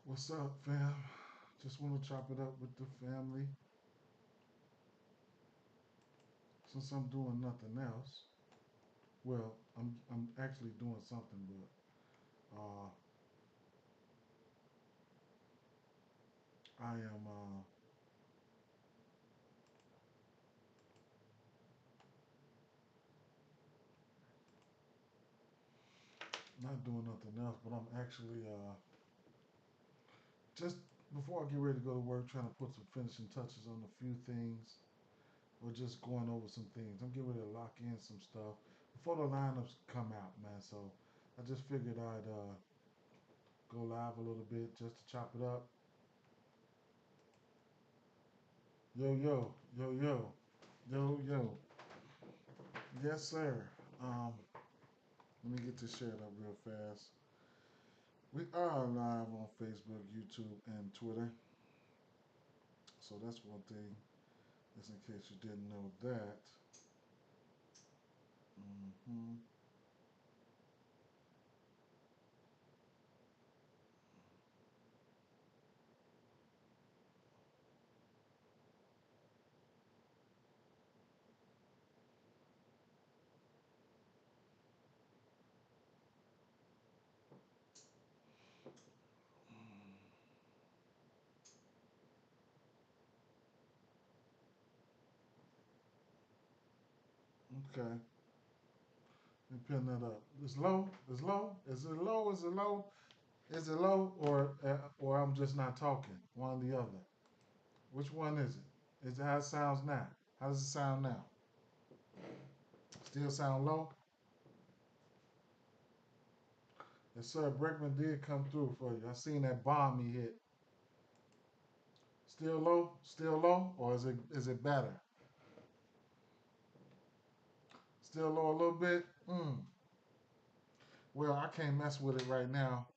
What's up, fam? Just want to chop it up with the family since I'm doing nothing else. Well, I'm actually doing something, but I am not doing nothing else. But I'm actually just before I get ready to go to work, trying to put some finishing touches on a few things, or just going over some things. I'm getting ready to lock in some stuff before the lineups come out, man. So I just figured I'd go live a little bit just to chop it up. Yo, yo, yo, yo, yo, yo. Yes, sir. Um, Let me get this shared up real fast. We are live on Facebook, YouTube, and Twitter. So that's one thing, just in case you didn't know that. hmm Okay, let me pin that up. It's low. It's low. Is it low? Is it low? Is it low? Or I'm just not talking. One or the other. Which one is it? Is it how it sounds now? How does it sound now? Still sound low? Yes, sir. Breckman did come through for you. I seen that bomb he hit. Still low? Still low? Or is it better? Still low a little bit? Well, I can't mess with it right now.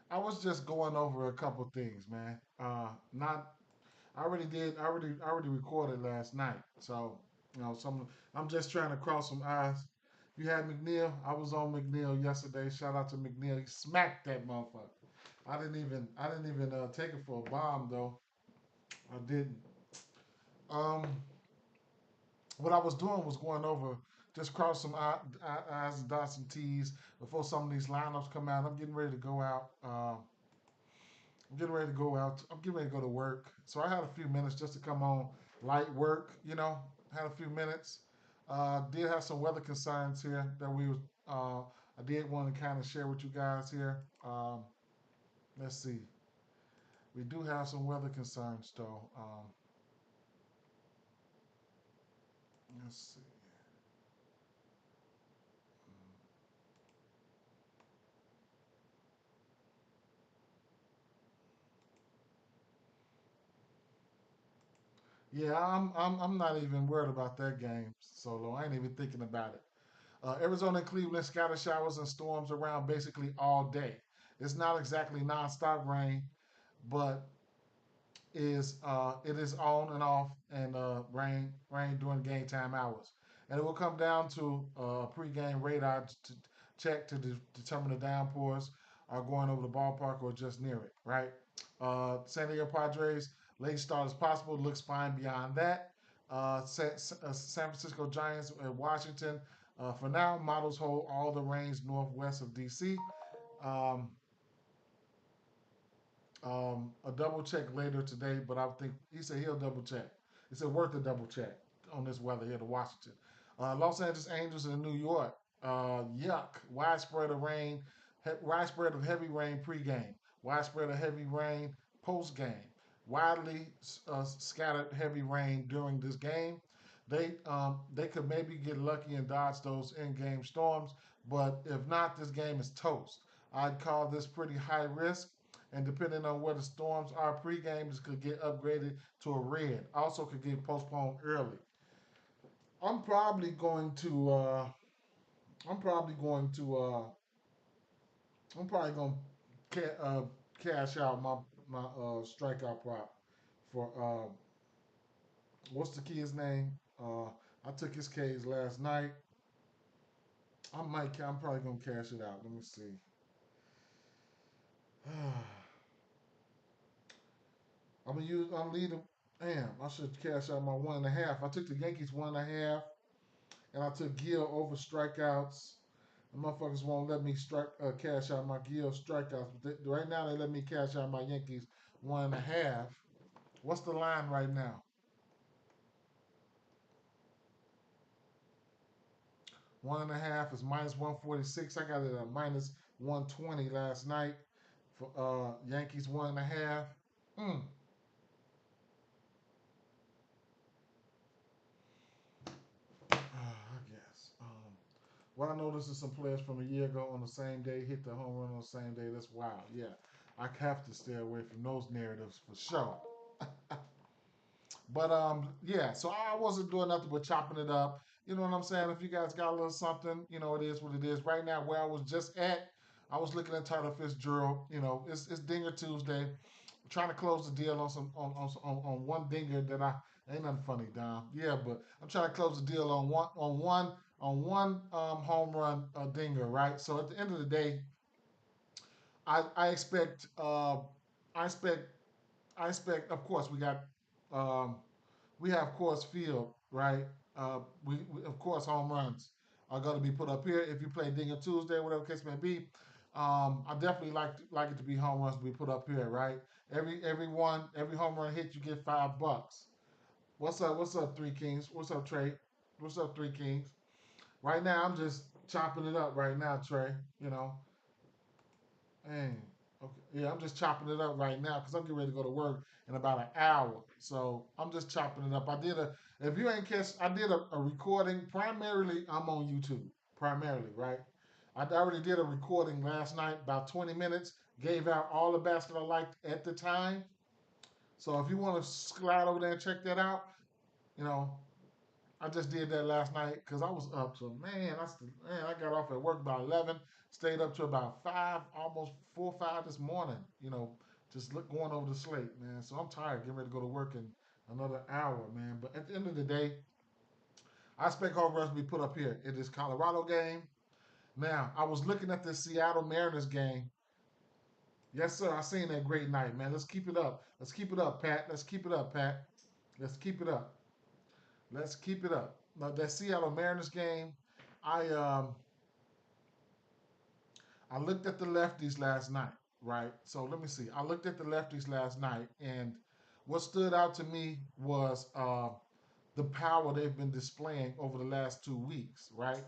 I was just going over a couple things, man. Not I already did. I already recorded last night. So some. I'm just trying to cross some eyes. You had McNeil. I was on McNeil yesterday. Shout out to McNeil. He smacked that motherfucker. I didn't even take it for a bomb though. I didn't. Um, what I was doing was going over, just cross some I's and dot some T's before some of these lineups come out. I'm getting ready to go out. I'm getting ready to go out. I'm getting ready to go to work. So I had a few minutes just to come on light work. Had a few minutes. Did have some weather concerns here that I did want to kind of share with you guys here. Let's see. We do have some weather concerns though. Let's see. Yeah, I'm not even worried about that game solo. I ain't even thinking about it. Arizona and Cleveland scattered showers and storms around basically all day. It's not exactly nonstop rain, but it is on and off and rain during game time hours, and it will come down to pregame radar to check to determine the downpours are going over the ballpark or just near it. Right. San Diego Padres late start as possible looks fine beyond that. San Francisco Giants at Washington. For now, models hold all the range northwest of DC. Um, a double check later today, but I think he said he'll double check. He said worth a double check on this weather here to Washington. Los Angeles Angels in New York. Yuck. Widespread of rain, widespread of heavy rain pregame, widespread of heavy rain postgame, widely scattered heavy rain during this game. They could maybe get lucky and dodge those in-game storms, but if not, this game is toast. I'd call this pretty high risk, and depending on where the storms are pregame, this could get upgraded to a red. Also, could get postponed early. I'm probably going to. I'm probably going to. I'm probably going to cash out my strikeout prop for what's the kid's name? I took his K's last night. I'm probably gonna cash it out. Let me see. I'm leading. Damn, I should cash out my 1.5. I took the Yankees 1.5, and I took Gill over strikeouts. The motherfuckers won't let me cash out my Gill strikeouts. But right now they let me cash out my Yankees 1.5. What's the line right now? 1.5 is minus 146. I got it at minus 120 last night for Yankees 1.5. Mm. I guess. What I noticed is some players from a year ago on the same day hit the home run on the same day. That's wild. Yeah, I have to stay away from those narratives for sure. But yeah. So I wasn't doing nothing but chopping it up. You know what I'm saying? If you guys got a little something, you know it is what it is. Right now, where I was just at, I was looking at Tyler Fitzgerald. You know, it's Dinger Tuesday. Trying to close the deal on some on one dinger that I ain't nothing funny, Dom. Yeah, but I'm trying to close the deal on one home run dinger, right? So at the end of the day, I expect I expect I expect. Of course, um, we have course field, right? We of course home runs are going to be put up here. If you play Dinger Tuesday, whatever case may be, I definitely like it to be home runs to be put up here, right? Every home run hit, you get $5. What's up? What's up, Three Kings? What's up, Trey? What's up, Three Kings? Right now, I'm just chopping it up right now, Trey. You know, Dang. Okay. Yeah, I'm just chopping it up right now because I'm getting ready to go to work in about an hour. So I'm just chopping it up. If you ain't catch, I did a recording. Primarily, I'm on YouTube. Primarily, right? I already did a recording last night, about 20 minutes. Gave out all the bats that I liked at the time. So if you want to slide over there and check that out, you know, I just did that last night because I was up. So I got off at work about 11, stayed up to about 5, almost 4 or 5 this morning. Going over the slate, man. So I'm tired, getting ready to go to work in another hour, man. But at the end of the day, I expect home runs to be put up here in this Colorado game. Now, I was looking at this Seattle Mariners game. Yes, sir. I seen that great night, man. Let's keep it up. Let's keep it up, Pat. Let's keep it up, Pat. Let's keep it up. Let's keep it up. Now that Seattle Mariners game, I um I looked at the lefties last night, right? So let me see. I looked at the lefties last night, and what stood out to me was the power they've been displaying over the last 2 weeks, right?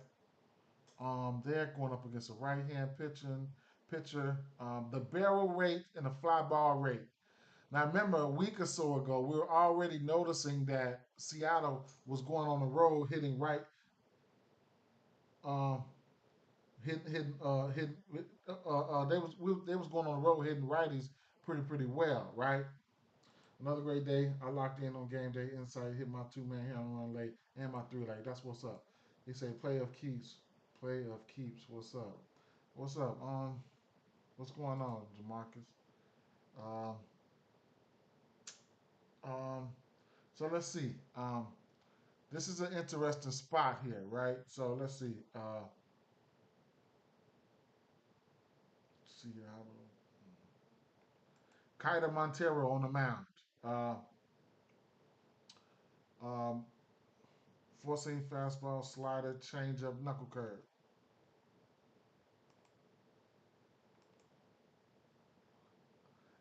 They're going up against a right-hand pitcher. The barrel rate and the fly ball rate. Now, remember, a week or so ago, we were already noticing that Seattle was going on the road hitting right, um, hit. They was going on the road hitting righties pretty well, right? Another great day. I locked in on game day insight, hit my 2-man hit on run late and my 3 leg. That's what's up. He said play of keeps, play of keeps. What's up? What's up? What's going on, Jamarcus? Um, um, so let's see. This is an interesting spot here, right? So let's see. See how Kiter Montero on the mound. Uh, um, 4-seam fastball, slider, changeup, knuckle curve.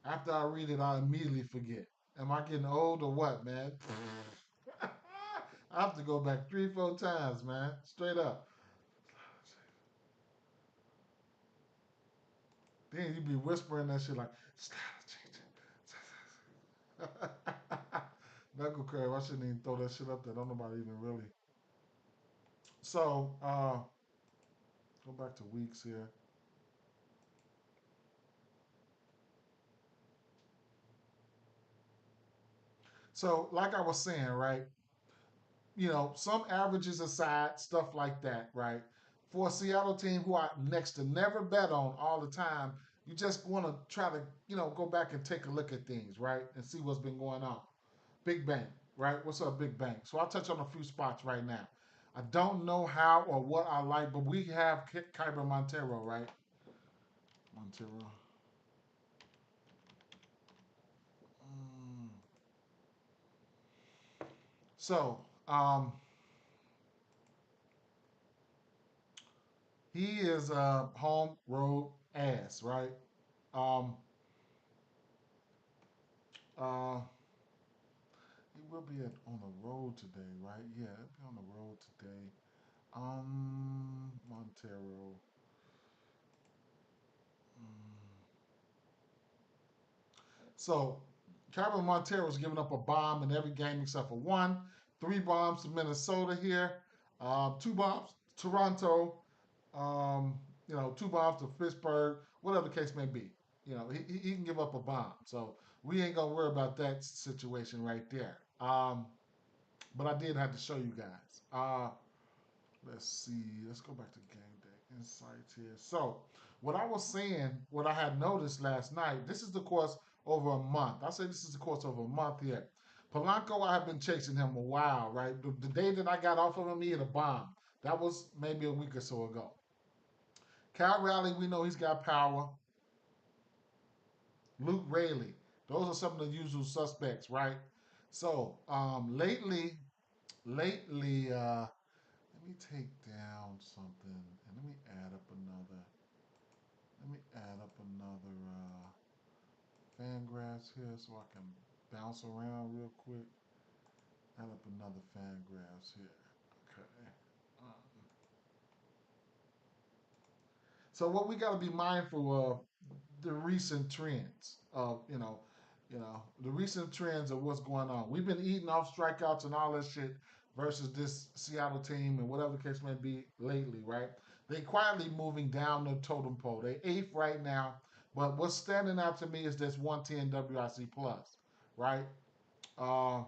After I read it, I immediately forget. Am I getting old or what, man? I have to go back 3, 4 times, man. Straight up. Then you be whispering that shit like, knuckle curve. I shouldn't even throw that shit up there. Don't nobody even really. So, go back to weeks here. So, like I was saying, right? Some averages aside, stuff like that, right? For a Seattle team who I next to never bet on all the time, you just want to try to, go back and take a look at things, right? And see what's been going on. Big Bang, right? What's up, Big Bang? So I'll touch on a few spots right now. I don't know how or what I like, but we have Kyber Montero, right? Montero. So he is a home road ass, right? Um, uh, he will be on the road today, right? Yeah, he'll be on the road today. Montero. Mm. So, Cameron Montero's giving up a bomb in every game except for one. Three bombs to Minnesota here. Two bombs to Toronto. Two bombs to Pittsburgh. Whatever the case may be. He can give up a bomb. So we ain't gonna worry about that situation right there. But I did have to show you guys. Let's see. Let's go back to game day insights here. So, what I was saying, what I had noticed last night, this is the course over a month. I say this is the course over a month here. Polanco, I have been chasing him a while, right? The day that I got off of him, he hit a bomb. That was maybe a week or so ago. Cal Raleigh, we know he's got power. Luke Rayleigh, those are some of the usual suspects, right? So, lately, let me take down something and let me add up another. Let me add up another fan graphs here so I can bounce around real quick. Add up another fan graphs here. Okay. Um, so what we got to be mindful of the recent trends of the recent trends of what's going on. We've been eating off strikeouts and all that shit versus this Seattle team and whatever the case may be lately, right? They quietly moving down the totem pole. They eighth right now, but what's standing out to me is this 110 WIC plus, right? Uh,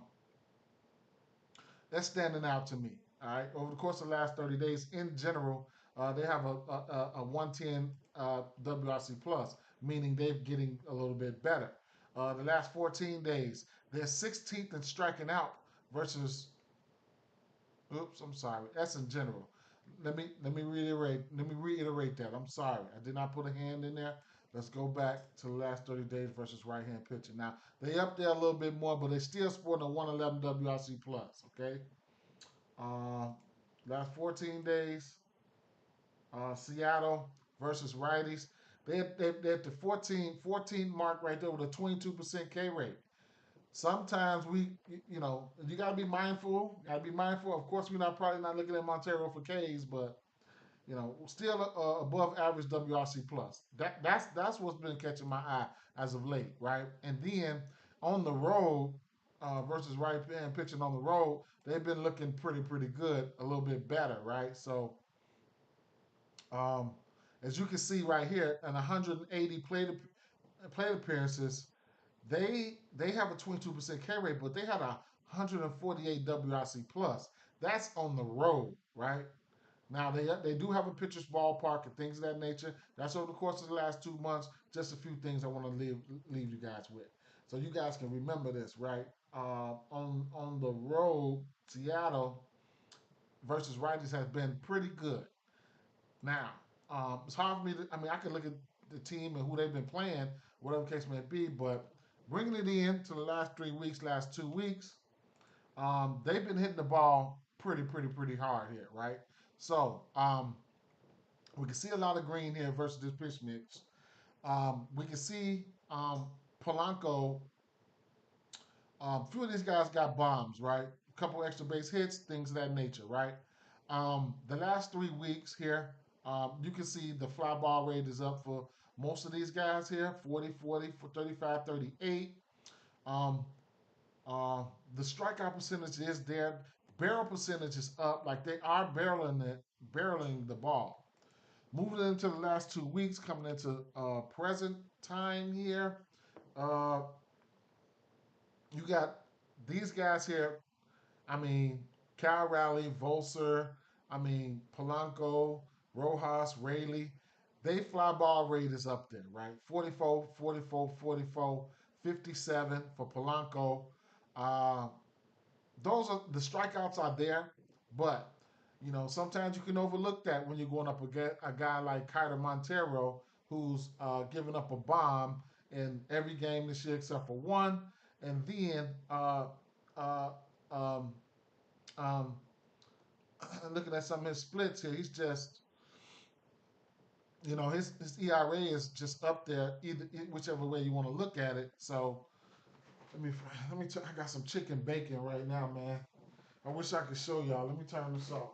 that's standing out to me. All right, over the course of the last 30 days, in general, they have a 110 WRC plus, meaning they're getting a little bit better. The last 14 days, they're 16th in striking out versus. Oops, I'm sorry. That's in general. Let me reiterate that. I'm sorry. I did not put a hand in there. Let's go back to the last 30 days versus right hand pitching. Now they up there a little bit more, but they still sporting a 111 WRC plus. Okay. Uh, Last 14 days, Seattle versus righties. They're at the 14 mark right there with a 22% K rate. Sometimes you got to be mindful. Got to be mindful. Of course, we're not probably not looking at Montero for Ks, but still above average WRC plus. That's what's been catching my eye as of late, right? And then on the road versus right hand pitching on the road, they've been looking pretty good, a little bit better, right? So um, as you can see right here, in 180 plate appearances, they have a 22% K rate, but they had a 148 WRC plus. That's on the road, right? Now they do have a pitcher's ballpark and things of that nature. That's over the course of the last 2 months. Just a few things I want to leave you guys with, so you guys can remember this, right? On the road, Seattle versus righties has been pretty good. Now it's hard for me to. I mean, I can look at the team and who they've been playing, whatever the case may be, but bringing it in to the last 3 weeks, last 2 weeks, they've been hitting the ball pretty hard here, right? So we can see a lot of green here versus this pitch mix. We can see Polanco. A few of these guys got bombs, right? A couple extra base hits, things of that nature, right? The last 3 weeks here, you can see the fly ball rate is up for most of these guys here 40, for 35, 38. Um, uh, the strikeout percentage is there. Barrel percentage is up, like they are barreling the ball. Moving into the last 2 weeks, coming into present time here, uh, you got these guys here. I mean, Cal Raleigh, Volser, Polanco, Rojas, Rayleigh. They fly ball rate is up there, right? 44, 44, 44, 57 for Polanco. Uh, those are the strikeouts are there, but sometimes you can overlook that when you're going up against a guy like Kyler Montero, who's giving up a bomb in every game this year except for one, and then uh, um, Um, looking at some of his splits here, he's just, his ERA is just up there, either whichever way you want to look at it. So let me I got some chicken bacon right now, man. I wish I could show y'all. Let me turn this off.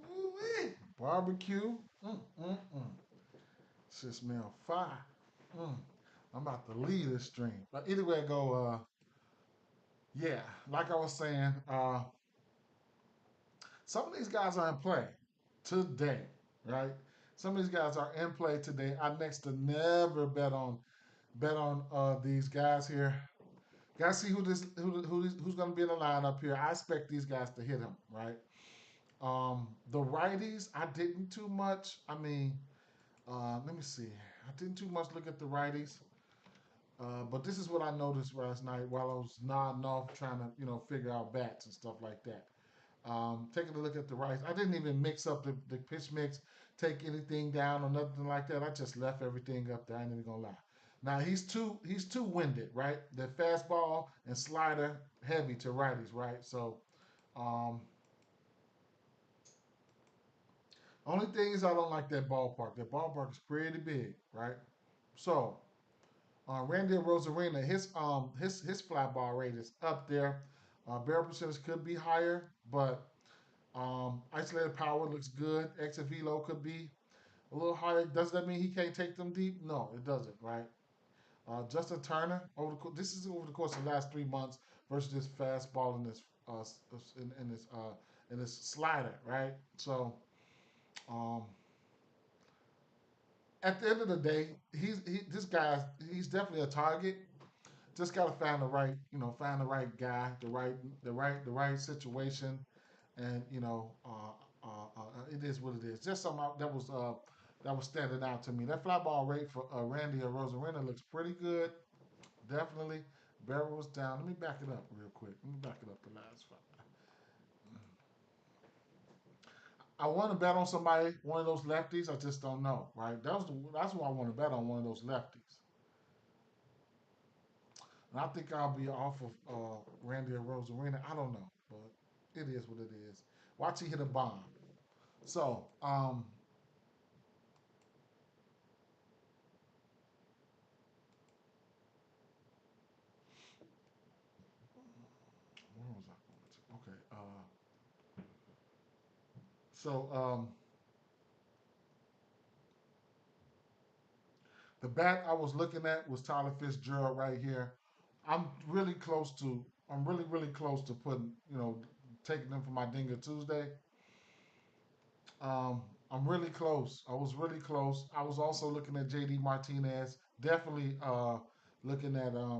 Ooh-wee. Barbecue. Mm. Shit smell fire. Mm. I'm about to leave this stream. But either way I go, yeah, like I was saying, some of these guys are in play today, right? Some of these guys are in play today. I next to never bet on these guys here. Gotta see who's gonna be in the lineup here. I expect these guys to hit him, right? The righties, I didn't too much. I mean, let me see. I didn't too much look at the righties. But this is what I noticed last night while I was nodding off trying to, figure out bats and stuff like that. Taking a look at the rights, I didn't even mix up the pitch mix, take anything down or nothing like that. I just left everything up there. I ain't even gonna lie. Now he's too winded, right? The fastball and slider heavy to righties, right? So um, only thing is I don't like that ballpark. That ballpark is pretty big, right? So Randy Rosarina, his fly ball rate is up there. Barrel percentage could be higher, but isolated power looks good. Exit velo could be a little higher. Does that mean he can't take them deep? No, it doesn't, right? Justin Turner, this is over the course of the last 3 months versus this fastball and this in this slider, right? So um, at the end of the day, this guy's he's definitely a target. Just gotta find the right, find the right guy, the right situation, and it is what it is. Just something that was standing out to me. That fly ball rate for Randy or Rosarena looks pretty good, definitely. Barrel was down. Let me back it up real quick. Let me back it up the last five. I want to bet on somebody, one of those lefties. I just don't know, right? That's why I want to bet on one of those lefties. And I think I'll be off of Randy or Rosarena. I don't know, but it is what it is. Watch he hit a bomb. So, where was I going to? Okay. So the bat I was looking at was Tyler Fitzgerald right here. I'm really close to. I'm really really close to putting. Taking them for my Dinger Tuesday. Um, I'm really close. I was really close. I was also looking at JD Martinez. Definitely looking at uh,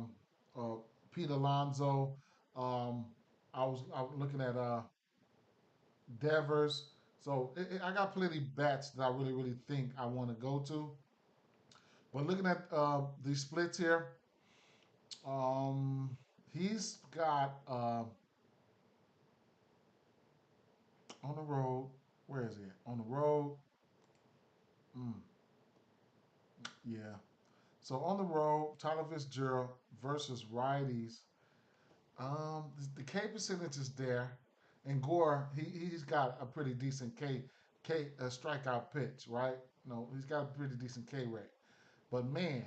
Pete Alonso. Um, I was looking at Devers. So I got plenty bats that I really really think I want to go to. But looking at these splits here, um, he's got on the road. Where is he? On the road. Mm, yeah. So on the road, Tyler Fitzgerald versus righties. The K percentage is there, and Gore he's got a pretty decent K strikeout pitch, right? No, he's got a pretty decent K rate. But man,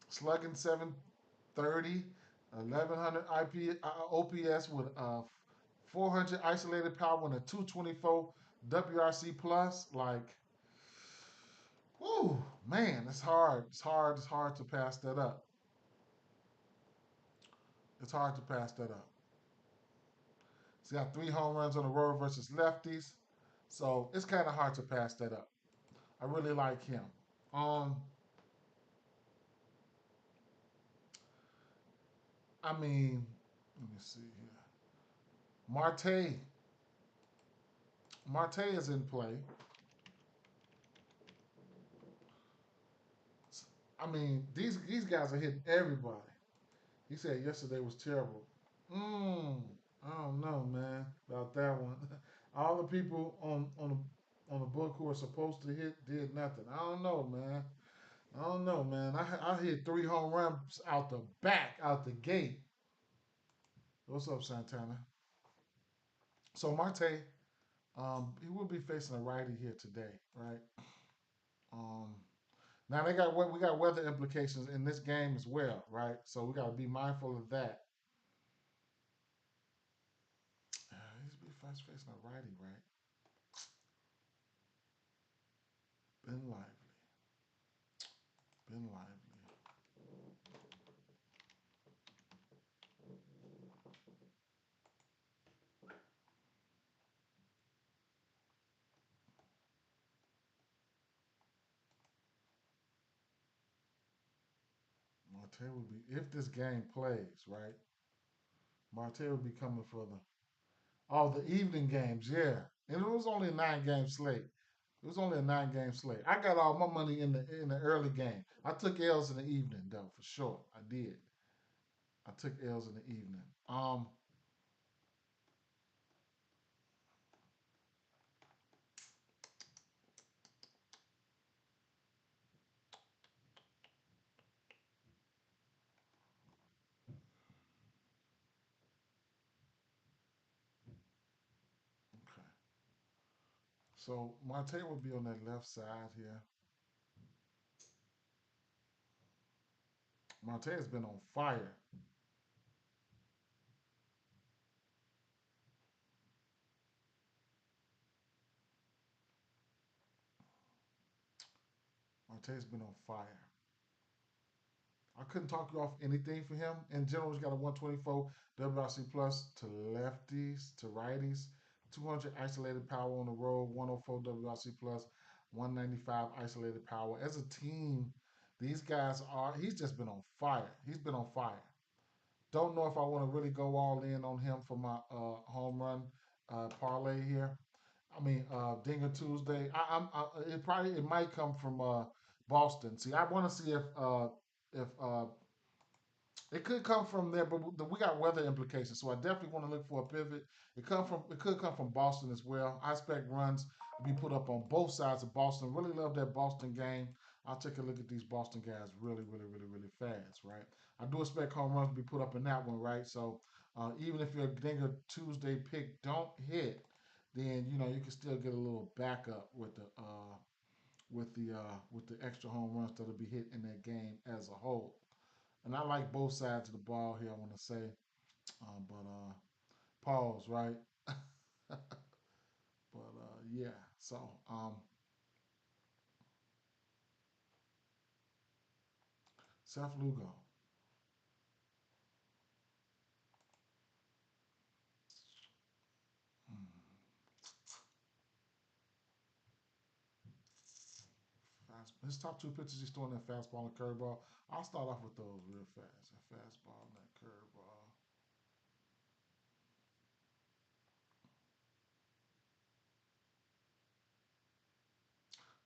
slugging 730, 1100 OPS with 400 isolated power and a 224 WRC plus. Like, whoo, man, it's hard. It's hard. It's hard to pass that up. It's hard to pass that up. He's got 3 home runs on the road versus lefties. So it's kind of hard to pass that up. I really like him. Um, I mean, let me see here. Marte, Marte is in play. I mean, these guys are hitting everybody. He said yesterday was terrible. Mm, I don't know, man, about that one. All the people on the book who are supposed to hit did nothing. I don't know, man. I don't know, man. I hit 3 home runs out the back, out the gate. What's up, Santana? So Marte, he will be facing a righty here today, right? Um, Now we got weather implications in this game as well, right? So we got to be mindful of that. He's be first facing a righty, right? Ben Lively, Ben Lively. Marte would be if this game plays, right? Marte would be coming for the evening games, yeah. And it was only a 9 game slate. It was only a 9 game slate. I got all my money in the early game. I took L's in the evening though, for sure. I did. I took L's in the evening. Okay. So Marte will be on that left side here. Marte has been on fire. Marte's been on fire. I couldn't talk you off anything for him. In general, he's got a 124 WRC plus to lefties, to righties, 200 isolated power on the road, 104 WRC plus, 195 isolated power. As a team, these guys are, he's just been on fire. He's been on fire. Don't know if I want to really go all in on him for my home run parlay here. I mean, Dinger Tuesday. It might come from Boston. See, I want to see if it could come from there, but we got weather implications, so I definitely want to look for a pivot. It could come from Boston as well. I expect runs to be put up on both sides of Boston. Really love that Boston game. I'll take a look at these Boston guys really fast, right? I do expect home runs to be put up in that one, right? So even if your Dinger Tuesday pick don't hit, then you can still get a little backup with the extra home runs that'll be hit in that game as a whole. And I like both sides of the ball here. I want to say, but pause, right? But yeah, so Seth Lugo. Hmm. His top two pitches he's throwing that fastball and curveball. I'll start off with those real fast. That fastball and that curveball.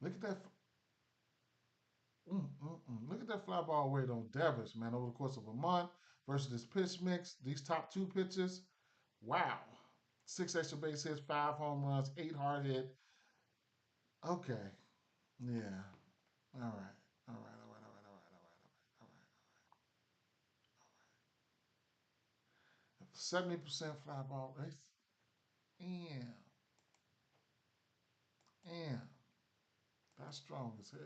Look at that. Look at that fly ball weight on Devers, man, over the course of a month versus this pitch mix. These top two pitches. Wow. 6 extra base hits, 5 home runs, 8 hard hit. Okay. Yeah. All right. All right. All right. All right. All right. All right. All right. 70% fly ball race. Damn. Damn. That's strong as hell.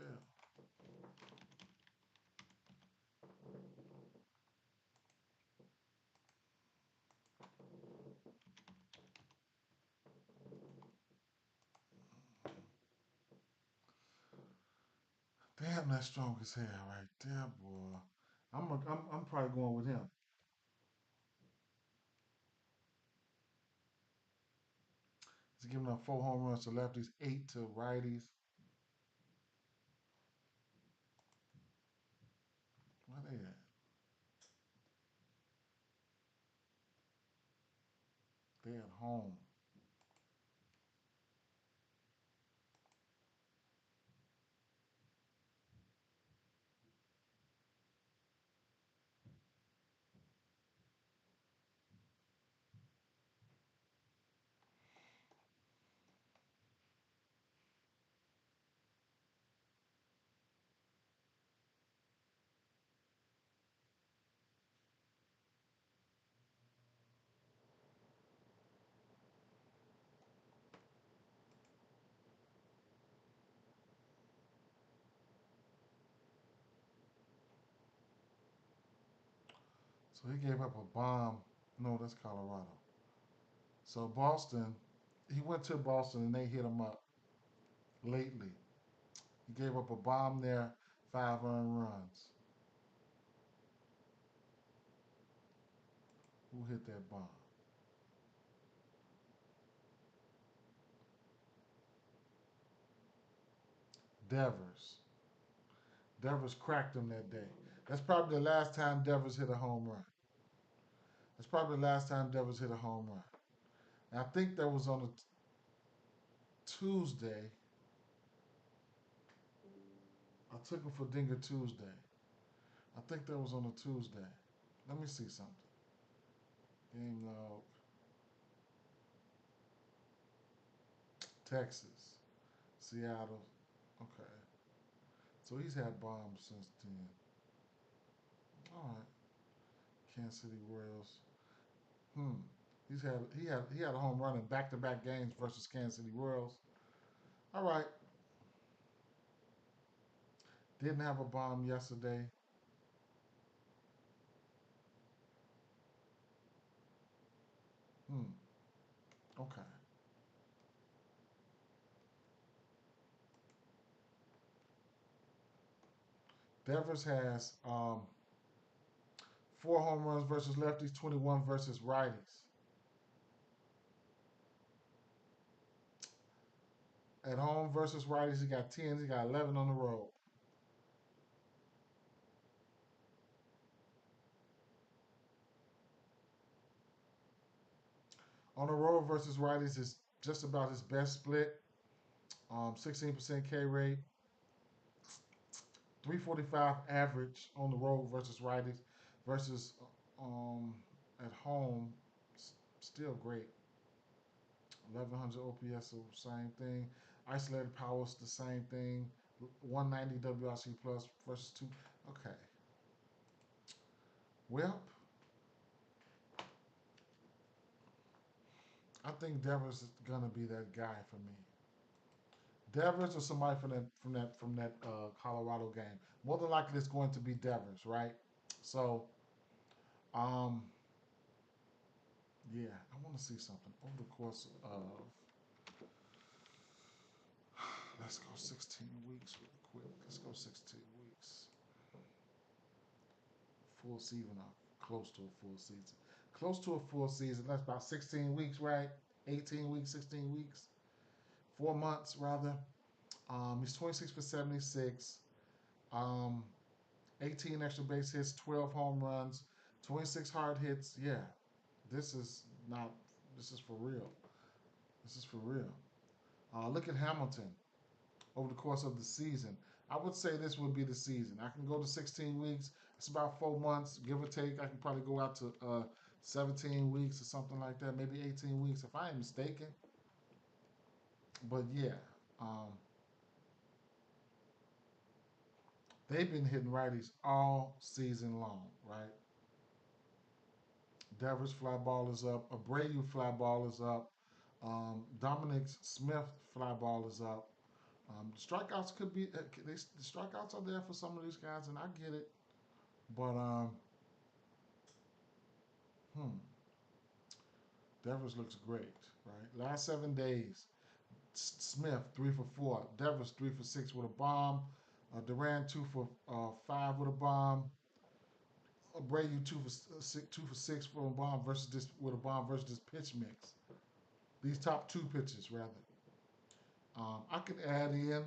Damn, that's strong as hell right there, boy. I'm probably going with him. He's giving up 4 home runs to lefties, 8 to righties. Where they at? They at home. So he gave up a bomb. No, that's Colorado. So Boston, he went to Boston and they hit him up lately. He gave up a bomb there, 5 earned runs. Who hit that bomb? Devers. Devers cracked him that day. That's probably the last time Devers hit a home run. That's probably the last time Devers hit a home run. And I think that was on a Tuesday. I took him for Dinger Tuesday. I think that was on a Tuesday. Let me see something. Game log. Texas. Seattle. Okay. So he's had bombs since then. All right. Kansas City Royals. Hmm. He had a home run in back-to-back games versus Kansas City Royals. All right. Didn't have a bomb yesterday. Hmm. Okay. Devers has 4 home runs versus lefties, 21 versus righties. At home versus righties, he got 10. He got 11 on the road. On the road versus righties is just about his best split. 16% K rate, 345 average on the road versus righties versus um, at home, still great. 1100 OPS, so same thing. Isolated powers, the same thing. 190 WRC plus versus two. Okay. Well, I think Devers is gonna be that guy for me. Devers or somebody from that Colorado game. More than likely, it's going to be Devers, right? So, um, yeah, I want to see something over the course of. Let's go 16 weeks real quick. Let's go 16 weeks. Full season, close to a full season. Close to a full season. That's about 16 weeks, right? 18 weeks, 16 weeks, 4 months rather. He's 26 for 76. Um, 18 extra base hits, 12 home runs, 26 hard hits. Yeah, this is not. This is for real. This is for real. Look at Hamilton over the course of the season. I would say this would be the season. I can go to 16 weeks. It's about 4 months, give or take. I can probably go out to 17 weeks or something like that, maybe 18 weeks if I am mistaken. But yeah, um, they've been hitting righties all season long, right? Devers fly ball is up. Abreu fly ball is up. Dominic Smith fly ball is up. Strikeouts could be the strikeouts are there for some of these guys, and I get it. But hmm, Devers looks great, right? Last 7 days, Smith 3 for 4, Devers 3 for 6 with a bomb, Duran 2 for 5 with a bomb, Brady 2 for 6 for a bomb versus this with a bomb versus this pitch mix. These top two pitches rather. I could add in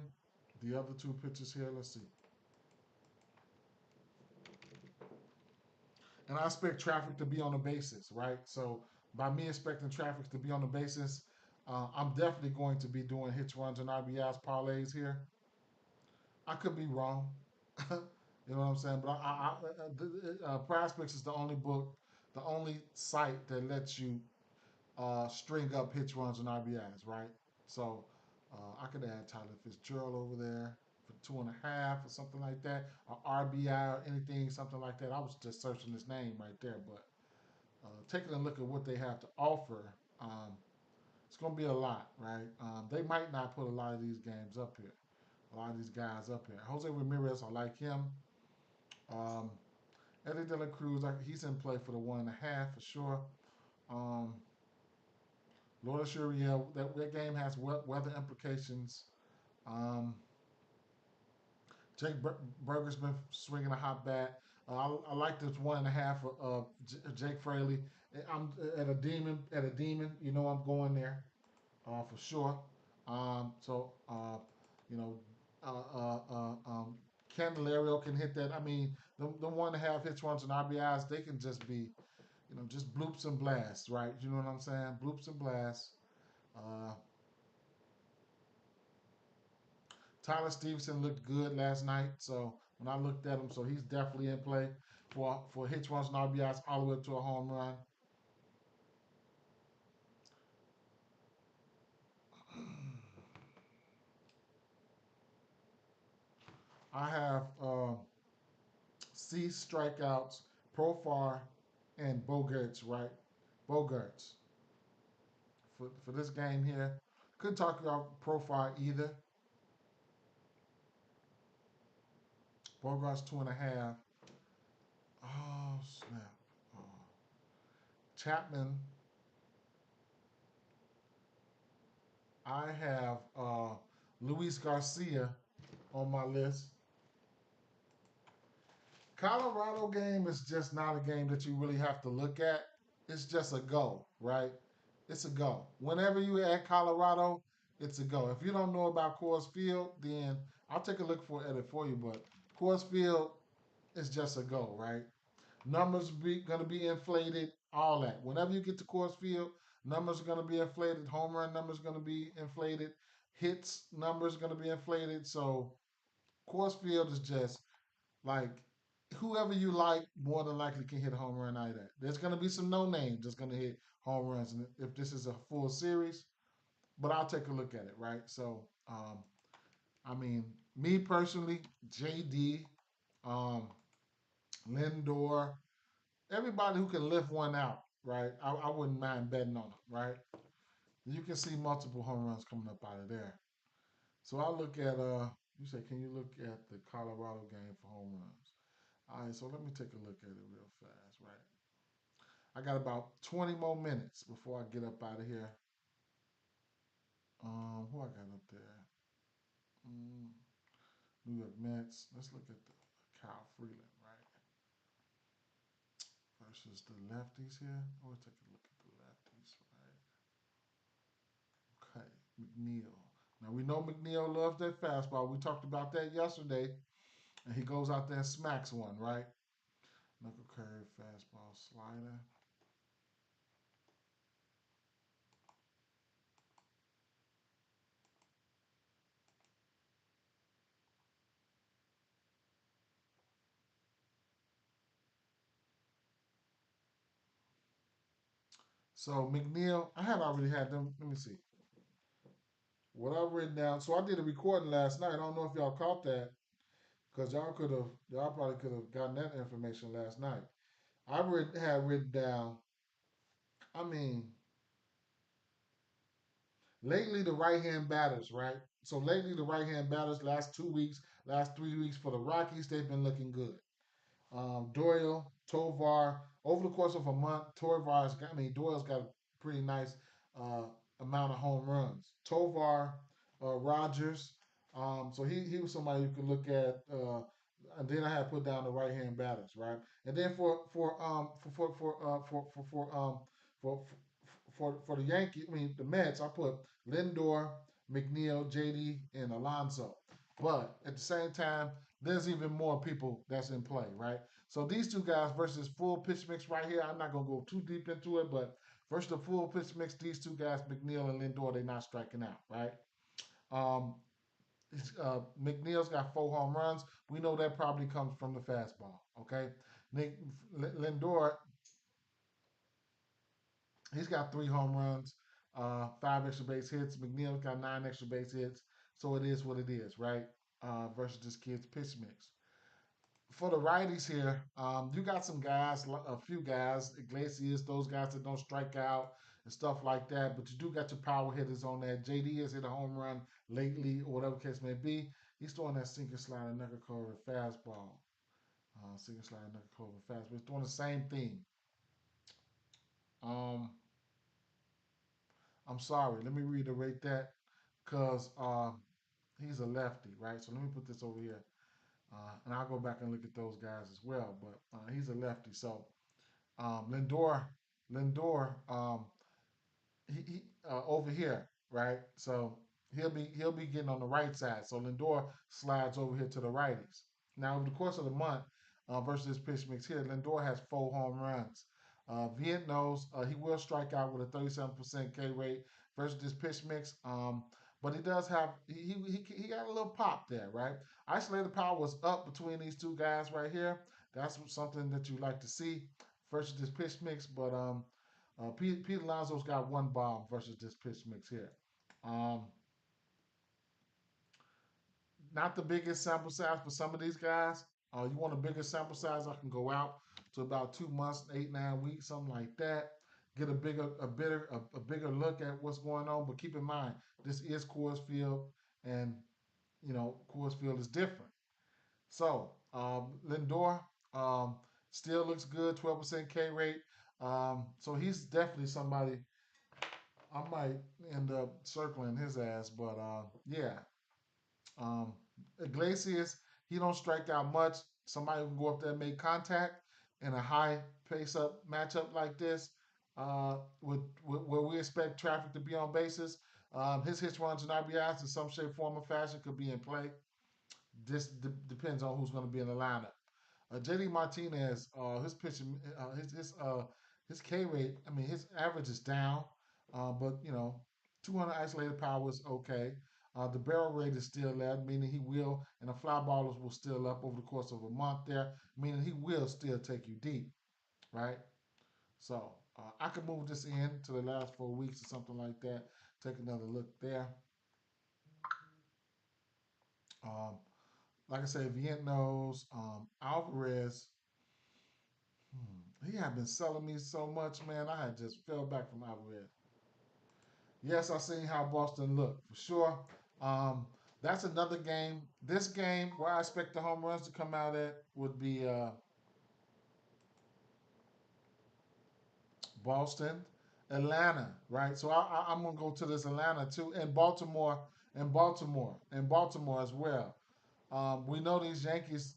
the other two pitches here. Let's see. And I expect traffic to be on the basis, right? So by me expecting traffic to be on the basis, I'm definitely going to be doing hits, runs, and RBIs parlays here. I could be wrong. You know what I'm saying? But PrizePicks is the only book, the only site that lets you string up hits, runs, and RBIs, right? So I could add Tyler Fitzgerald over there for 2.5 or something like that, or RBI or anything, something like that. I was just searching his name right there, but taking a look at what they have to offer, it's going to be a lot, right? They might not put a lot of these games up here, a lot of these guys up here. Jose Ramirez, I like him. Um, Eddie De La Cruz, he's in play for the 1.5 for sure. Um, Lord sure, yeah, that game has weather implications. Um, Jake Burger's been swinging a hot bat. I like this 1.5 of Jake Fraley. I'm at a demon. You know I'm going there for sure. So you know, Candelario can hit that. I mean, the 1.5 hits, runs, and RBIs, they can just be, just bloops and blasts, right? You know what I'm saying? Bloops and blasts. Uh, Tyler Stevenson looked good last night, so when I looked at him, so he's definitely in play for hits, runs, and RBIs all the way up to a home run. I have C strikeouts, Profar, and Bogarts, right? Bogarts for this game here. Couldn't talk about Profar either. Bogarts 2.5. Oh snap! Oh. Chapman. I have Luis Garcia on my list. Colorado game is just not a game that you really have to look at. It's just a go, right? It's a go. Whenever you at Colorado, it's a go. If you don't know about Coors Field, then I'll take a look for it for you. But Coors Field is just a go, right? Numbers gonna be inflated, all that. Whenever you get to Coors Field, numbers are gonna be inflated. Home run numbers gonna be inflated. Hits numbers gonna be inflated. So Coors Field is just like whoever you like, more than likely can hit a home run out of that. There's going to be some no names that's going to hit home runs if this is a full series, but I'll take a look at it, right? So, I mean, me personally, JD, um, Lindor, everybody who can lift one out, right? I wouldn't mind betting on them, right? You can see multiple home runs coming up out of there. So I'll look at, you say, can you look at the Colorado game for home runs? All right, so let me take a look at it real fast, right? I got about 20 more minutes before I get up out of here. Who I got up there? Mm, New York Mets. Let's look at the Kyle Freeland, right? Versus the lefties here. Oh, we'll take a look at the lefties, right? Okay, McNeil. Now we know McNeil loves that fastball. We talked about that yesterday, and he goes out there and smacks one, right? Knuckle curve, fastball, slider. So McNeil, I had already had them. Let me see what I've written down. So I did a recording last night. I don't know if y'all caught that because y'all probably could have gotten that information last night. Had written down. I mean, lately the right hand batters, right? So lately the right hand batters, last 2 weeks, last 3 weeks for the Rockies, they've been looking good. Doyle, Tovar. Over the course of a month, Doyle's got a pretty nice uh, amount of home runs. Tovar, Rogers. So he was somebody you could look at. And then I had put down the right hand batters, right? And then for for the Yankees, I mean the Mets, I put Lindor, McNeil, JD, and Alonso. But at the same time, there's even more people that's in play, right? So these two guys versus full pitch mix right here. I'm not gonna go too deep into it, but versus the full pitch mix, these two guys, McNeil and Lindor, they're not striking out, right? Um, McNeil's got 4 home runs. We know that probably comes from the fastball. Okay, Nick Lindor, he's got 3 home runs, 5 extra base hits. McNeil's got 9 extra base hits. So it is what it is, right? Versus this kid's pitch mix. For the righties here, you got some guys, a few guys, Iglesias, those guys that don't strike out and stuff like that. But you do got your power hitters on that. JD has hit a home run lately, or whatever case may be. He's throwing that sinker, slider, knuckle curve, fastball. Single slide, knuckle clover fast, but it's doing the same thing. Um, I'm sorry. Let me reiterate that because he's a lefty, right? So let me put this over here, and I'll go back and look at those guys as well. But he's a lefty, so Lindor, he over here, right? So he'll be getting on the right side. So Lindor slides over here to the righties. Now over the course of the month, versus this pitch mix here, Lindor has 4 home runs. Viet knows he will strike out with a 37% K rate versus this pitch mix. But he does have he got a little pop there, right? Isolated power was up between these two guys right here. That's something that you like to see versus this pitch mix. But Pete Alonso's got 1 bomb versus this pitch mix here. Um, Not the biggest sample size for some of these guys. You want a bigger sample size? I can go out to about 2 months, 8, 9 weeks, something like that. Get a bigger look at what's going on. But keep in mind, this is Coors Field, and Coors Field is different. So Lindor still looks good, 12% K rate. So he's definitely somebody I might end up circling his ass. But yeah, um, Iglesias, he don't strike out much. Somebody who can go up there and make contact in a high pace up matchup like this, where we expect traffic to be on bases. His hits, runs, and RBIs in some shape, form, or fashion could be in play. This depends on who's going to be in the lineup. JD Martinez, his pitching, his K rate. I mean, his average is down, but 200 isolated power is okay. The barrel rate is still there, meaning he will, and the fly ballers will still up over the course of a month there, meaning he will still take you deep, right? So I could move this in to the last 4 weeks or something like that. Take another look there. Um, like I said, Vientos, Alvarez. He had been selling me so much, man. I had just fell back from Alvarez. Yes, I seen how Boston looked for sure. Um, that's another game. This game where I expect the home runs to come out at would be Boston, Atlanta, right? So I'm gonna go to this Atlanta too, and Baltimore, and Baltimore as well. We know these Yankees,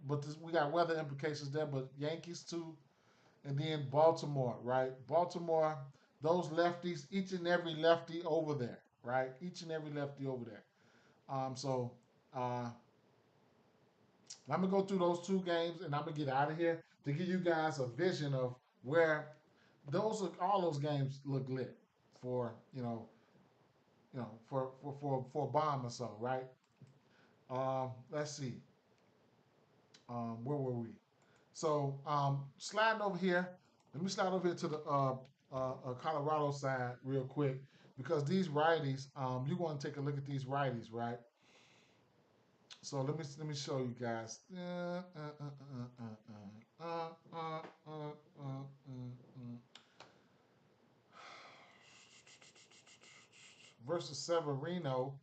but we got weather implications there. But Yankees too, and then Baltimore, right? Baltimore, those lefties, each and every lefty over there, right? Each and every lefty over there. So uh, I'm gonna go through those 2 games, and I'm gonna get out of here to give you guys a vision of where all those games look lit for for a bomb or so, right? Let's see. Where were we? So sliding over here, let me slide over here to the Colorado side real quick because these righties, you want to take a look at these righties, right? So let me show you guys. Versus Severino.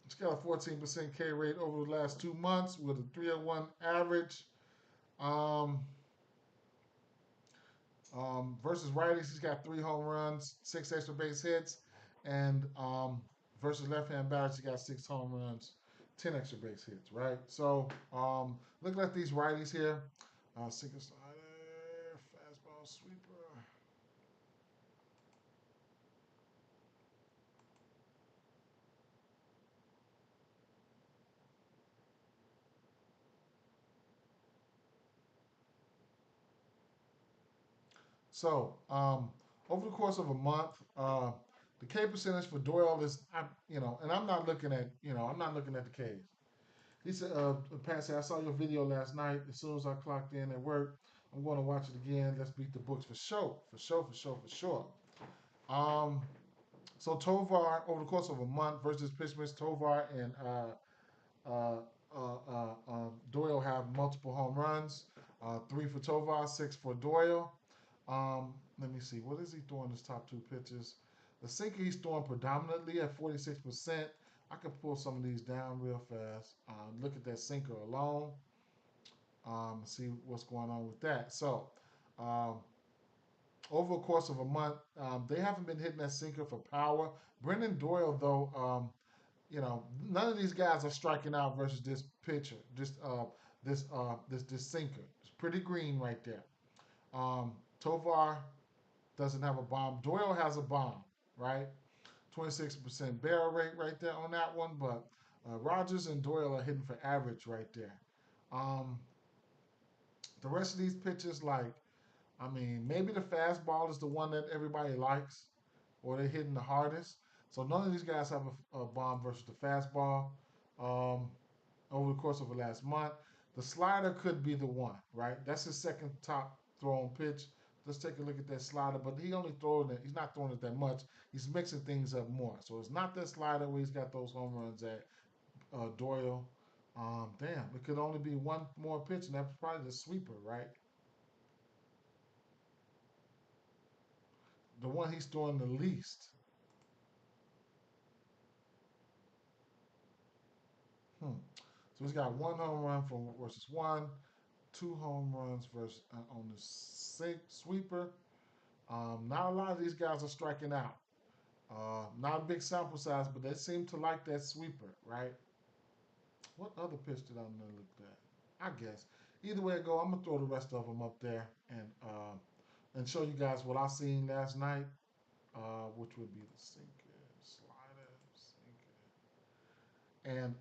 He's got a 14% K rate over the last 2 months with a 301 average. Um, versus righties, he's got 3 home runs, 6 extra base hits, and versus left-hand batters, he got 6 home runs, 10 extra base hits. Right. So looking at these righties here, sinker slider, fastball sweeper. So over the course of a month, the K percentage for Doyle is, and I'm not looking at the Ks. He said, Patsy, I saw your video last night. As soon as I clocked in at work, I'm going to watch it again. Let's beat the books for sure. For sure, for sure, for sure. Um, so Tovar, over the course of a month versus pitch mix, Tovar and Doyle have multiple home runs, three for Tovar, six for Doyle. Let me see, what is he throwing his top two pitches? The sinker he's throwing predominantly at 46%. I could pull some of these down real fast. Look at that sinker alone. See what's going on with that. So, um, over the course of a month, they haven't been hitting that sinker for power. Brendan Doyle, though, none of these guys are striking out versus this pitcher, this sinker. It's pretty green right there. Tovar doesn't have a bomb. Doyle has a bomb, right? 26% barrel rate right there on that one, but Rogers and Doyle are hitting for average right there. Um, the rest of these pitches, maybe the fastball is the one that everybody likes, or they're hitting the hardest. So none of these guys have a bomb versus the fastball. Um, Over the course of the last month, the slider could be the one, right? That's his second top thrown pitch. Let's take a look at that slider, but he only throwing it. He's not throwing it that much. He's mixing things up more. So it's not that slider where he's got those home runs at Doyle. Damn, it could only be one more pitch, and that's probably the sweeper, right? The one he's throwing the least. Hmm. So he's got one home run from versus one, two home runs versus on the sweeper. Not a lot of these guys are striking out. Not a big sample size, but they seem to like that sweeper, right? What other pitch did I not look at? I guess. Either way it go, I'm gonna throw the rest of them up there and show you guys what I seen last night, which would be the sinker, slider, sinker, and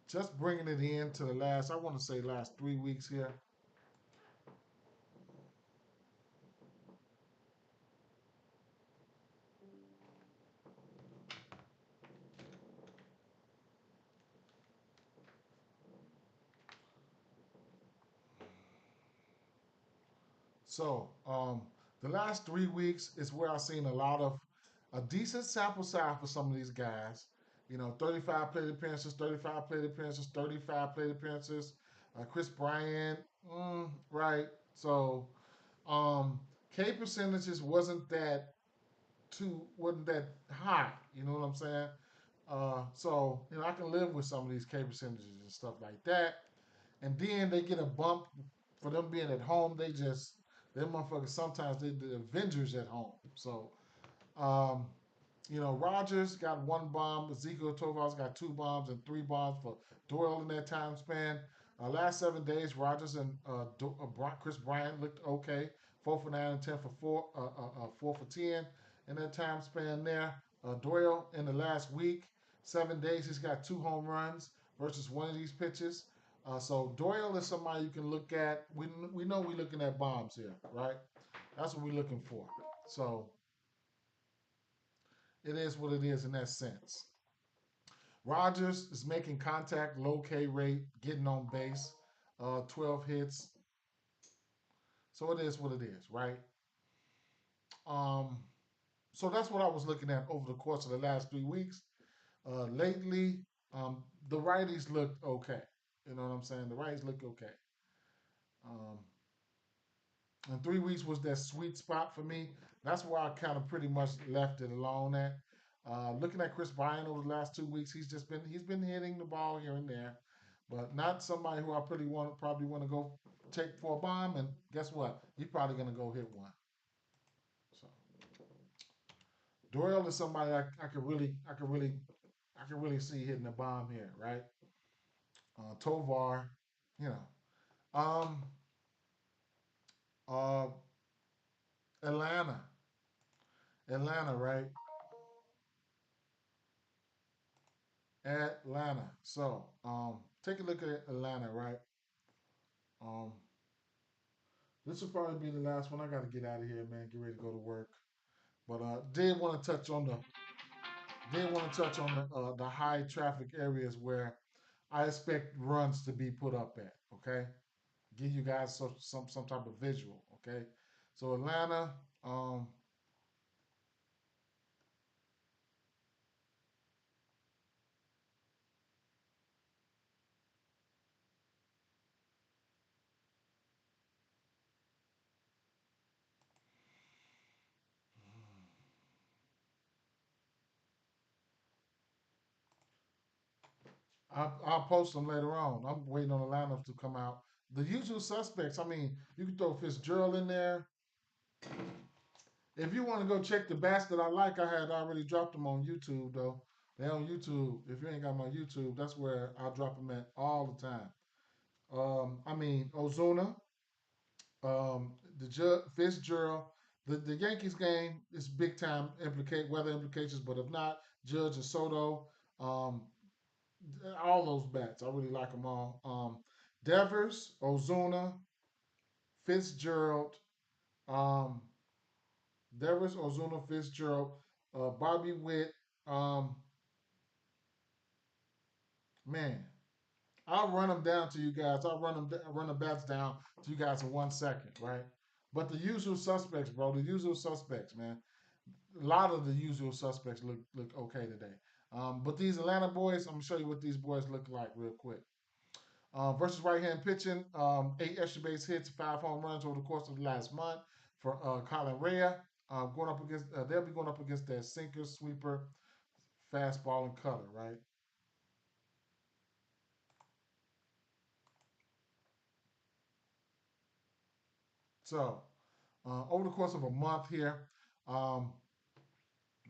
just bringing it in to the last. I want to say last 3 weeks here. So the last 3 weeks is where I've seen a decent sample size for some of these guys. 35 plate appearances, 35 plate appearances, 35 plate appearances. Chris Bryant, right? So K percentages wasn't that high. You know what I'm saying? I can live with some of these K percentages and stuff like that. And then they get a bump for them being at home. Them motherfuckers sometimes they the Avengers at home. So um, Rogers got one bomb. Ezekiel Tovar's got two bombs and three bombs for Doyle in that time span. Last 7 days, Rogers and Chris Bryant looked okay. 4 for 9 and 4 for 10 in that time span there. Doyle in the last week, 7 days, he's got two home runs versus one of these pitches. So Doyle is somebody you can look at. We know we're looking at bombs here, right? That's what we're looking for. So it is what it is in that sense. Rogers is making contact, low K rate, getting on base, 12 hits. So it is what it is, right? Um, so that's what I was looking at over the course of the last 3 weeks. Lately, the righties looked okay. You know what I'm saying? The righties look okay. Um, and 3 weeks was that sweet spot for me. That's where I kind of pretty much left it alone at. Looking at Chris Bryant over the last 2 weeks, he's been hitting the ball here and there, but not somebody who I probably want to go take for a bomb. And guess what? He's probably gonna go hit one. So Doyle is somebody I could really see hitting a bomb here, right? Tovar, you know, um, uh, Atlanta, Atlanta, right? Atlanta. So, take a look at Atlanta, right? Um, this will probably be the last one. I got to get out of here, man. Get ready to go to work. But did want to touch on the high traffic areas where I expect runs to be put up at. Okay, give you guys some type of visual. Okay, so Atlanta, um, I'll post them later on. I'm waiting on the lineups to come out. The usual suspects. I mean, you can throw Fitzgerald in there. If you want to go check the bats that I like, I had already dropped them on YouTube though. They're on YouTube. If you ain't got my YouTube, that's where I drop them at all the time. I mean, Ozuna, Fitzgerald. The Yankees game is big time weather implications, but if not, Judge and Soto, um, all those bats, I really like them all. Devers, Ozuna, Fitzgerald, um, Devers, Ozuna, Fitzgerald, Bobby Witt. Um, man, I'll run them down to you guys. Run the bats down to you guys in 1 second, right? But the usual suspects, bro. The usual suspects, man. A lot of the usual suspects look okay today. But these Atlanta boys, I'm gonna show you what these boys look like real quick. Versus right hand pitching, 8 extra base hits, 5 home runs over the course of the last month for Colin Rea. Going up against, they'll be going up against their sinker, sweeper, fastball, and cutter, right? So over the course of a month here, um,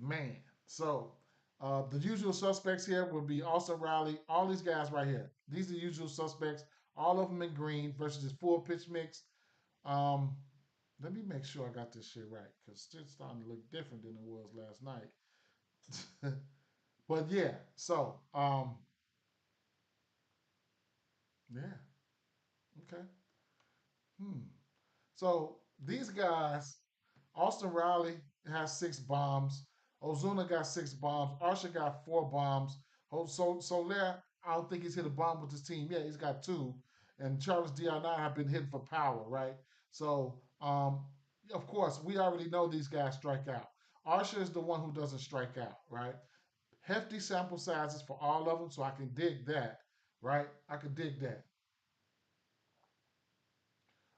man. So the usual suspects here would be Austin Riley, all these guys right here. These are the usual suspects, all of them in green versus this full pitch mix. Um, Let me make sure I got this shit right because it's starting to look different than it was last night. But yeah, so yeah, okay. Hmm. So these guys, Austin Riley has 6 bombs. Ozuna got 6 bombs. Archer got 4 bombs. Soler, I don't think he's hit a bomb with his team yet. He's got 2. And Travis D'Arnaud have been hitting for power, right? So, of course, we already know these guys strike out. Archer is the one who doesn't strike out, right? Hefty sample sizes for all of them, so I can dig that, right? I can dig that.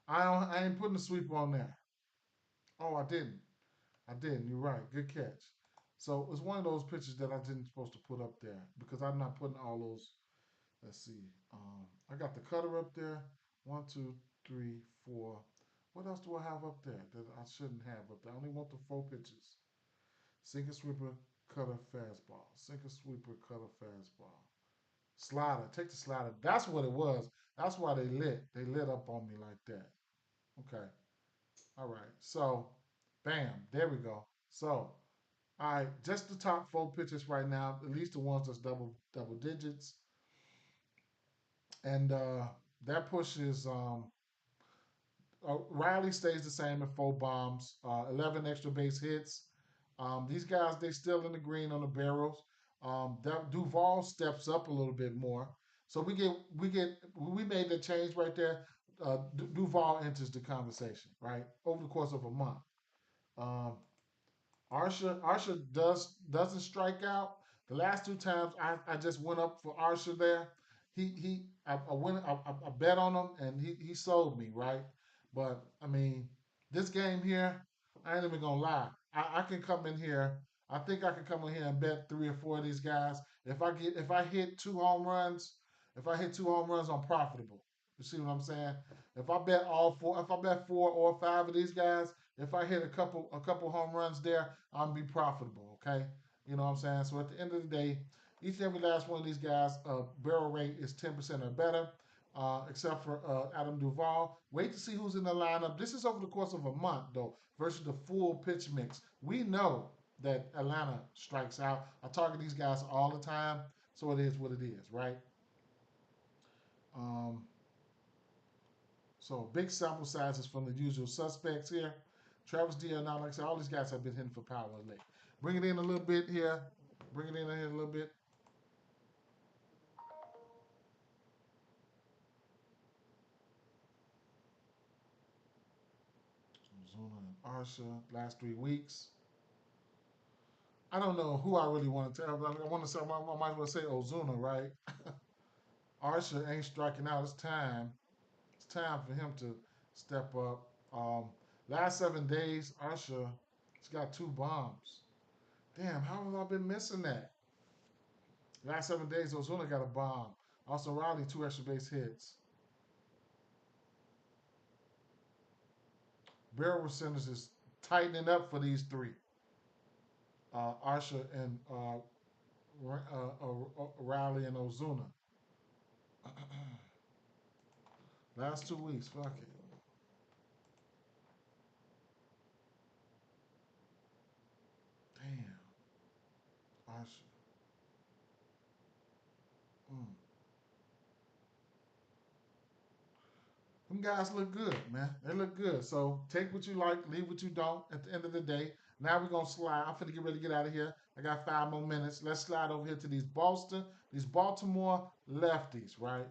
I ain't putting the sweeper on there. Oh, I didn't. I didn't. You're right. Good catch. So it's one of those pictures that I didn't supposed to put up there because I'm not putting all those. Let's see. I got the cutter up there. One, two, three, four. What else do I have up there that I shouldn't have up there? I only want the 4 pitches. Sinker, sweeper, cutter, fastball. Sinker, sweeper, cutter, fastball. Slider. Take the slider. That's what it was. That's why they lit. They lit up on me like that. Okay. All right. So, bam. There we go. So, all right, just the top 4 pitches right now, at least the ones that's double digits, and that pushes. Riley stays the same at 4 bombs, 11 extra base hits. These guys they still in the green on the barrels. That Duval steps up a little bit more, so we made that change right there. Duval enters the conversation right over the course of a month. Um, Arsha doesn't strike out. The last 2 times I just went up for Arsha there. I went I bet on him and he sold me right. But I mean this game here, I ain't even gonna lie. I can come in here. I think I can come in here and bet 3 or 4 of these guys. If I hit 2 home runs, if I hit 2 home runs, I'm profitable. You see what I'm saying? If I bet 4 or 5 of these guys, if I hit a couple home runs there, I'm be profitable. Okay, you know what I'm saying. So at the end of the day, each and every last one of these guys, barrel rate is 10% or better, except for Adam Duvall. Wait to see who's in the lineup. This is over the course of a month though, versus the full pitch mix. We know that Atlanta strikes out. I target these guys all the time, so it is what it is, right? Um, So big sample sizes from the usual suspects here. Travis Deal, now like I said, all these guys have been hitting for power lately. Bring it in a little bit here. Bring it in here a little bit. Zuna and Arsha, last 3 weeks. I don't know who I really want to tell. I want to say, I might as well say Ozuna, right? Arsha ain't striking out. It's time. It's time for him to step up. Last 7 days, Arsha, he's got 2 bombs. Damn, how have I been missing that? Last 7 days, Ozuna got a bomb. Austin Riley, 2 extra base hits. Barrel percentage is tightening up for these three. Arsha and Riley and Ozuna. Last 2 weeks, fuck it. Damn, Arsha. Mm. Them guys look good, man. They look good. So take what you like, leave what you don't. At the end of the day, now we're gonna slide. I'm finna get ready to get out of here. I got 5 more minutes. Let's slide over here to these Baltimore lefties, right?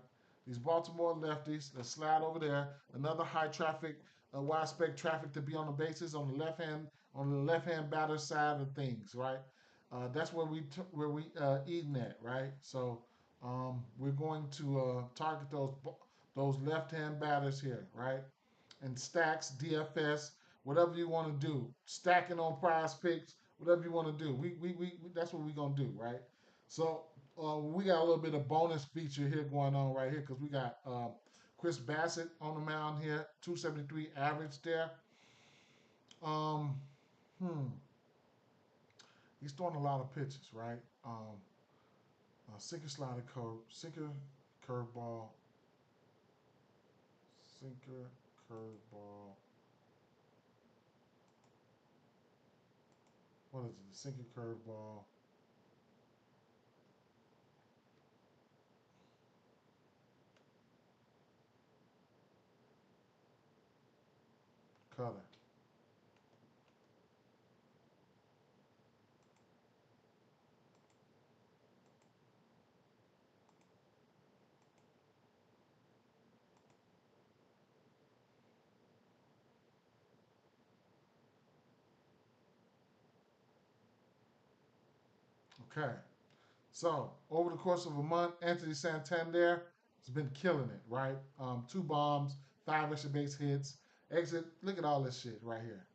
These Baltimore lefties. Let's slide over there. Another high traffic, wide spec traffic to be on the bases on the left hand batter side of things, right? That's where we eating at, right? So we're going to target those left-hand batters here, right? And stacks, DFS, whatever you want to do, stacking on prize picks, whatever you want to do. We that's what we're gonna do, right? So we got a little bit of bonus feature here going on right here because we got Chris Bassett on the mound here, 273 average there. Um, hmm, he's throwing a lot of pitches, right? Sinker, slider, sinker, curveball, sinker, curveball. What is it? The sinker, curveball, cutter. Okay. So over the course of a month, Anthony Santander has been killing it, right? 2 bombs, 5 extra base hits, exit. Look at all this shit right here.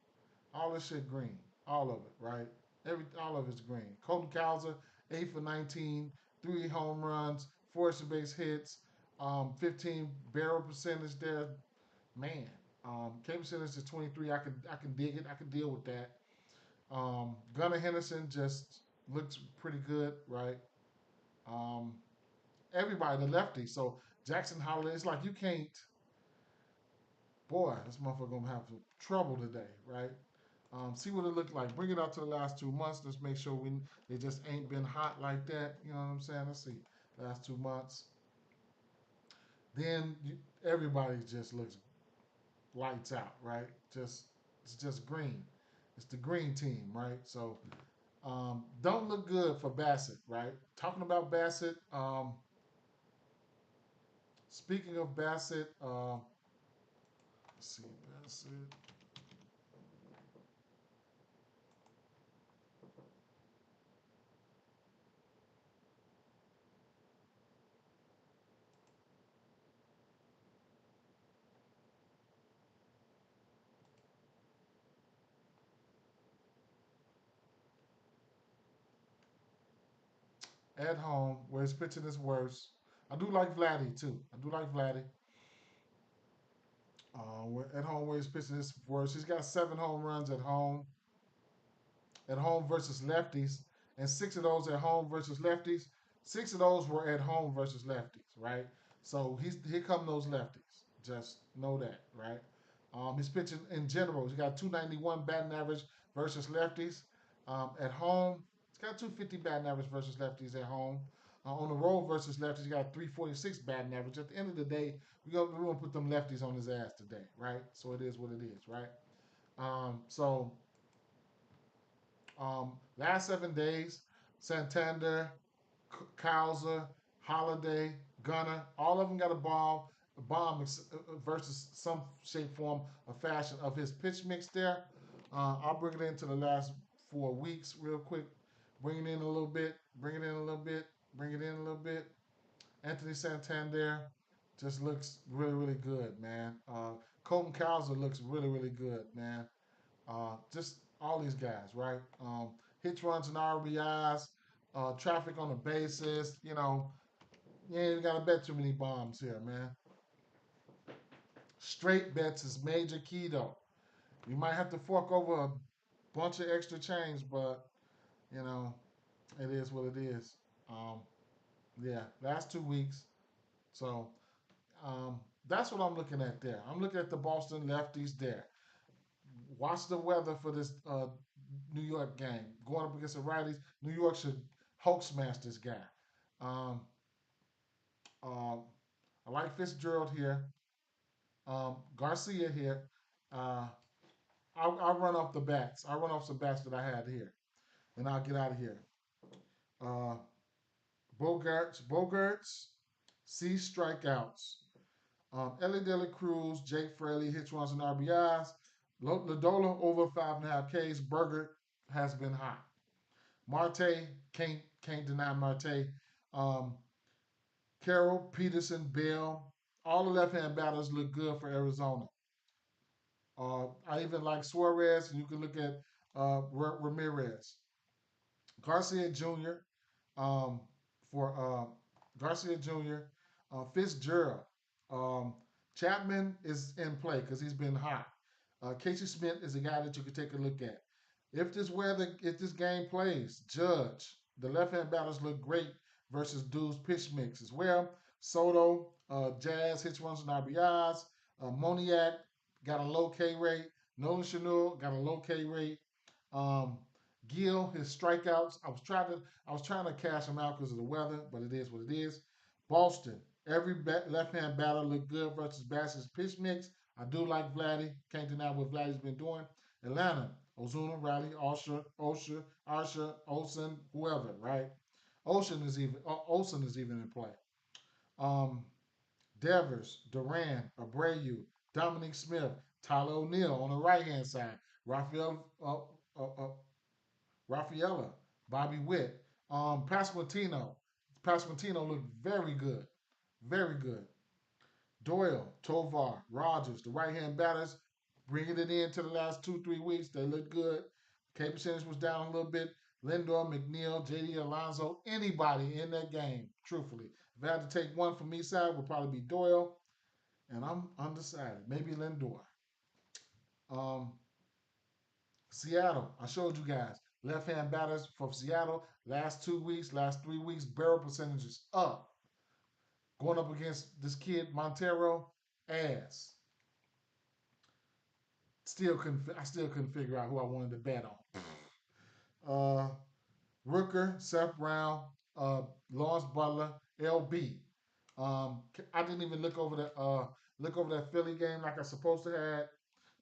All this shit green. All of it, right? All of it's green. Colton Cowser, 8 for 19, 3 home runs, 4 extra base hits, 15 barrel percentage there. Man, K percentage is 23. I can dig it. I can deal with that. Gunnar Henderson just looks pretty good, right? Um, Everybody, the lefty. So Jackson Holiday, it's like you can't. Boy, this motherfucker gonna have trouble today, right? See what it looked like. Bring it out to the last 2 months. Let's make sure we they just ain't been hot like that. You know what I'm saying? Let's see. Last 2 months. Then everybody just looks lights out, right? It's just green. It's the green team, right? So don't look good for Bassett, right? Talking about Bassett. Speaking of Bassett, let's see Bassett. At home, where his pitching is worse. I do like Vladdy too. I do like Vladdy. At home, where his pitching is worse. He's got 7 home runs at home versus lefties, and 6 of those at home versus lefties. 6 of those were at home versus lefties, right? So here come those lefties. Just know that, right? His pitching in general, he's got 291 batting average versus lefties. At home, he's got 250 batting average versus lefties at home. On the road versus lefties, he got 346 batting average. At the end of the day, we're gonna put them lefties on his ass today, right? So it is what it is, right? So last 7 days, Santander, Cowser, Holiday, Gunner, all of them got a bomb versus some shape, form, or fashion of his pitch mix there. I'll bring it into the last 4 weeks real quick. Bring it in a little bit, bring it in a little bit, bring it in a little bit. Anthony Santander just looks really, really good, man. Colton Cowser looks really, really good, man. Just all these guys, right? Hits, runs, and RBIs. traffic on the bases. You know, you ain't got to bet too many bombs here, man. Straight bets is major key though. You might have to fork over a bunch of extra change, but you know, it is what it is. Um, yeah, last 2 weeks. So um, that's what I'm looking at there. I'm looking at the Boston lefties there. Watch the weather for this New York game. Going up against the righties, New York should Hulk smash this guy. Um, um, I like Fitzgerald here. Garcia here. Uh, I'll run off the bats. I'll run off some bats that I had here, and I'll get out of here. Uh, Bogarts, C strikeouts. Ellie De La Cruz, Jake Fraley, hits, runs, and RBIs. Ladola over 5.5 Ks. Burger has been hot. Marte, can't deny Marte. Um, Carroll, Peterson, Bell, all the left-hand batters look good for Arizona. I even like Suarez, and you can look at Ramirez. Garcia Jr. Um, for Garcia Jr., Fitzgerald. Um, Chapman is in play because he's been hot. Casey Smith is a guy that you could take a look at. If this game plays, Judge, the left-hand batters look great versus Dude's pitch mix as well. Soto, Jazz, hits, runs, and RBIs. Moniak got a low K rate. Nolan Chanel got a low K rate. Um, Gill, his strikeouts. I was trying to cash him out because of the weather, but it is what it is. Boston, every left-hand batter looked good versus Bass's pitch mix. I do like Vladdy. Can't deny what Vladdy's been doing. Atlanta, Ozuna, Riley, Arsha, Olsen, whoever, right? Olsen is even in play. Um, Devers, Duran, Abreu, Dominic Smith, Tyler O'Neill on the right hand side. Rafael Rafaela, Bobby Witt, Pasquantino. Pasquantino looked very good, very good. Doyle, Tovar, Rogers, the right hand batters, bringing it in to the last 2, 3 weeks. They look good. K percentage was down a little bit. Lindor, McNeil, JD Alonso, anybody in that game, truthfully. If I had to take one from each side, would probably be Doyle, and I'm undecided. Maybe Lindor. Um, Seattle, I showed you guys. Left hand batters for Seattle, last 2 weeks, last 3 weeks, barrel percentages up. Going up against this kid, Montero, ass. I still couldn't figure out who I wanted to bet on. Rooker, Seth Brown, Lawrence Butler, LB. I didn't even look over that Philly game like I supposed to have.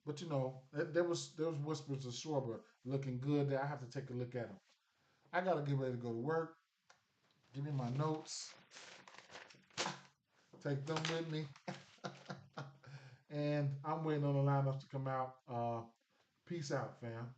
But you know, there was whispers of Schwarber looking good there. I have to take a look at him. I gotta get ready to go to work. Give me my notes. Take them with me. And I'm waiting on the lineups to come out. Peace out, fam.